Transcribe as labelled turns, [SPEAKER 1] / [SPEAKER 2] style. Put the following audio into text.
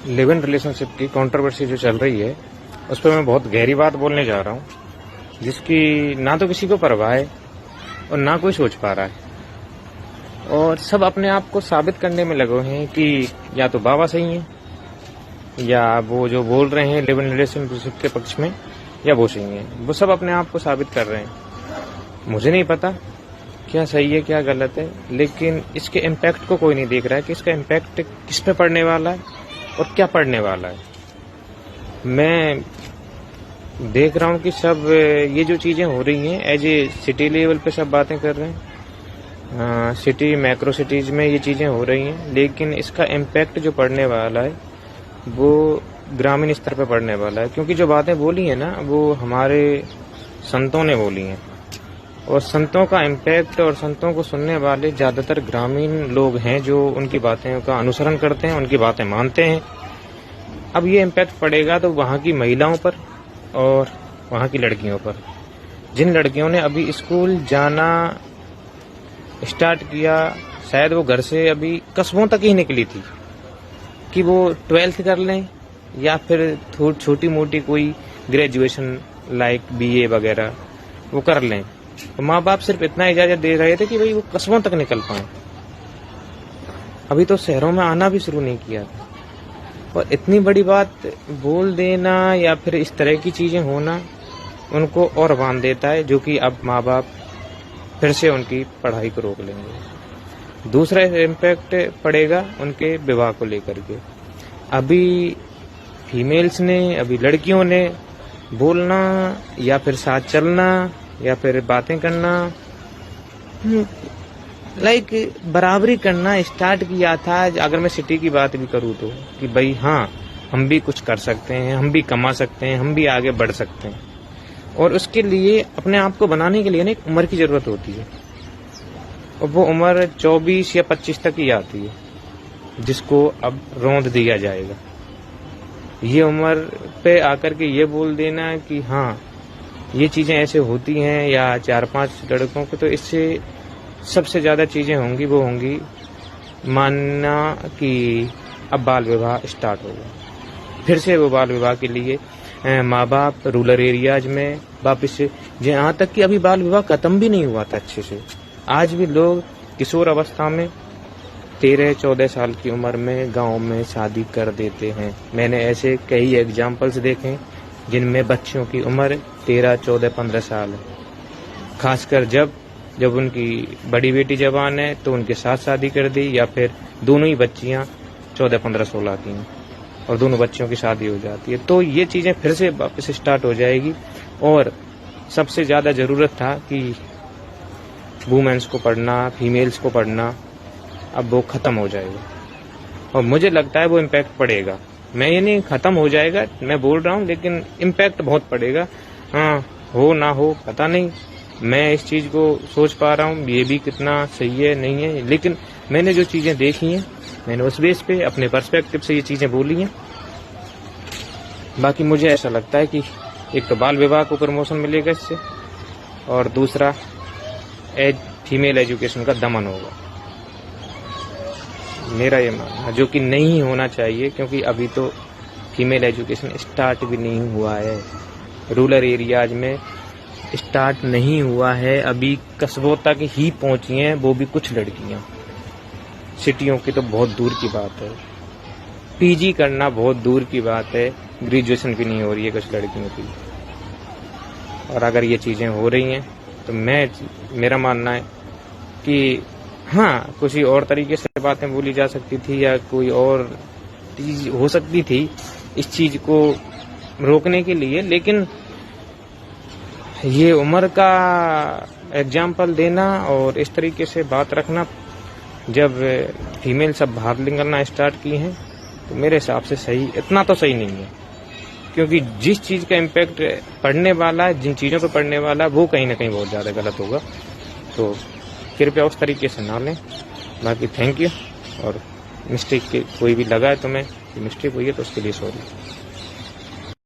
[SPEAKER 1] Live in relationship की controversy जो चल रही है उस पर मैं बहुत गहरी बात बोलने जा रहा हूँ, जिसकी ना तो किसी को परवाह है और ना कोई सोच पा रहा है। और सब अपने आप को साबित करने में लगे हैं कि या तो बाबा सही हैं या वो जो बोल रहे हैं लिव इन रिलेशनशिप के पक्ष में, या वो सही हैं। वो सब अपने आप को साबित कर रहे हैं। मुझे नहीं पता क्या सही है क्या गलत है, लेकिन इसके इम्पैक्ट को कोई नहीं देख रहा है कि इसका इम्पैक्ट किस पे पड़ने वाला है और क्या पड़ने वाला है। मैं देख रहा हूँ कि सब ये जो चीज़ें हो रही हैं एज ए सिटी लेवल पे सब बातें कर रहे हैं, सिटी मैक्रो सिटीज़ में ये चीज़ें हो रही हैं, लेकिन इसका इम्पैक्ट जो पड़ने वाला है वो ग्रामीण स्तर पे पड़ने वाला है। क्योंकि जो बातें बोली हैं ना वो हमारे संतों ने बोली हैं, और संतों का इम्पैक्ट और संतों को सुनने वाले ज़्यादातर ग्रामीण लोग हैं जो उनकी बातें का अनुसरण करते हैं, उनकी बातें मानते हैं। अब ये इम्पैक्ट पड़ेगा तो वहाँ की महिलाओं पर और वहाँ की लड़कियों पर। जिन लड़कियों ने अभी स्कूल जाना स्टार्ट किया, शायद वो घर से अभी कस्बों तक ही निकली थी कि वो 12th कर लें या फिर छोटी मोटी कोई ग्रेजुएशन लाइक BA वगैरह वो कर लें, तो माँ बाप सिर्फ इतना इजाजत दे रहे थे कि भाई वो कस्बों तक निकल पाए। अभी तो शहरों में आना भी शुरू नहीं किया था। और इतनी बड़ी बात बोल देना या फिर इस तरह की चीजें होना उनको और बांध देता है, जो कि अब माँ बाप फिर से उनकी पढ़ाई को रोक लेंगे। दूसरा इम्पैक्ट पड़ेगा उनके विवाह को लेकर के। अभी फीमेल्स ने, अभी लड़कियों ने बोलना या फिर साथ चलना या फिर बातें करना, लाइक बराबरी करना स्टार्ट किया था। अगर मैं सिटी की बात भी करूँ तो कि भाई हाँ, हम भी कुछ कर सकते हैं, हम भी कमा सकते हैं, हम भी आगे बढ़ सकते हैं। और उसके लिए अपने आप को बनाने के लिए ना एक उम्र की जरूरत होती है, और वो उम्र 24 या 25 तक ही आती है, जिसको अब रौंद दिया जाएगा। ये उम्र पे आकर के ये बोल देना कि हाँ ये चीजें ऐसे होती हैं, या 4-5 लड़कों को, तो इससे सबसे ज्यादा चीजें होंगी वो होंगी मानना कि अब बाल विवाह स्टार्ट होगा। फिर से वो बाल विवाह के लिए माँ बाप रूरल एरियाज में वापिस, यहाँ तक कि अभी बाल विवाह खत्म भी नहीं हुआ था अच्छे से। आज भी लोग किशोर अवस्था में 13-14 साल की उम्र में गांव में शादी कर देते हैं। मैंने ऐसे कई एग्जाम्पल्स देखे जिनमें बच्चियों की उम्र 13, 14, 15 साल है। खासकर जब उनकी बड़ी बेटी जवान है तो उनके साथ शादी कर दी, या फिर दोनों ही बच्चियां 14, 15, 16 की हैं और दोनों बच्चियों की शादी हो जाती है। तो ये चीजें फिर से वापस स्टार्ट हो जाएगी। और सबसे ज्यादा जरूरत था कि वुमेन्स को पढ़ना, फीमेल्स को पढ़ना, अब वो खत्म हो जाएगा। और मुझे लगता है वो इम्पैक्ट पड़ेगा। मैं ये नहीं खत्म हो जाएगा मैं बोल रहा हूँ, लेकिन इम्पैक्ट बहुत पड़ेगा। हाँ, हो ना हो पता नहीं। मैं इस चीज को सोच पा रहा हूँ ये भी कितना सही है नहीं है, लेकिन मैंने जो चीजें देखी हैं मैंने उस बेस पे अपने पर्सपेक्टिव से ये चीजें बोली हैं। बाकी मुझे ऐसा लगता है कि एक तो बाल विवाह को प्रमोशन मिलेगा इससे, और दूसरा फीमेल एजुकेशन का दमन होगा। मेरा ये मानना, जो कि नहीं होना चाहिए, क्योंकि अभी तो फीमेल एजुकेशन स्टार्ट भी नहीं हुआ है। रूरल एरियाज में स्टार्ट नहीं हुआ है, अभी कस्बों तक ही पहुंची हैं, वो भी कुछ लड़कियां। सिटियों की तो बहुत दूर की बात है, PG करना बहुत दूर की बात है, ग्रेजुएशन भी नहीं हो रही है कुछ लड़कियों की। और अगर ये चीजें हो रही हैं तो मेरा मानना है कि हाँ, कुछ ही और तरीके से बातें बोली जा सकती थी, या कोई और चीज हो सकती थी इस चीज को रोकने के लिए। लेकिन ये उम्र का एग्जाम्पल देना और इस तरीके से बात रखना, जब फीमेल सब बाहर निकलना स्टार्ट की हैं, तो मेरे हिसाब से सही, इतना तो सही नहीं है। क्योंकि जिस चीज का इम्पैक्ट पड़ने वाला है, जिन चीजों पर पड़ने वाला है, वो कहीं ना कहीं बहुत ज्यादा गलत होगा। तो कृपया उस तरीके से ना लें। बाकी थैंक यू। और मिस्टेक कोई भी लगा है तो मैं मिस्टेक हुई है तो उसके लिए सॉरी।